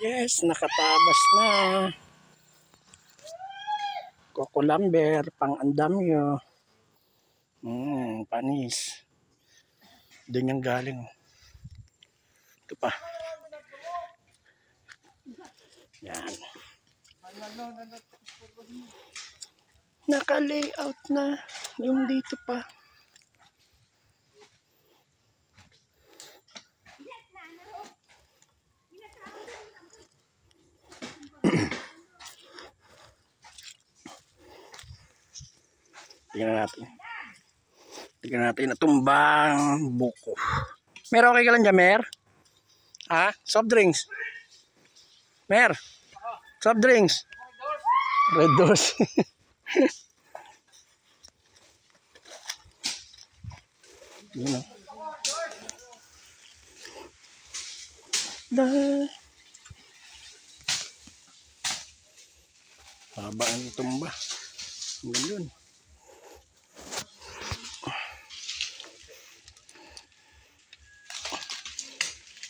Yes, nakatabas na. Cucumber, pang-andamyo. Panis. Doon yung galing. Ito pa. Yan. Naka-layout na yung dito pa. Tingnan natin. Tingnan natin na tumbang buko. Mer, okay ka lang dyan, Mer? Ha? Soft drinks? Mer? Soft drinks? Red Doors. Yun o. Haba ang tumba. Ganun.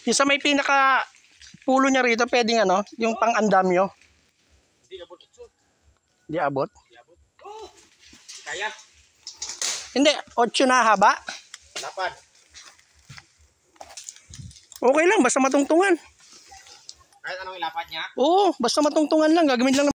Yung sa may pinaka pulo niya rito, pwedeng ano, yung pang-andamyo. Hindi abot ito. Hindi abot? Hindi abot. Oh! Kaya? Hindi, 8 na haba. 8. Okay lang, basta matungtungan. Kahit anong ilapad niya? Oo, basta matungtungan lang. Gagamit lang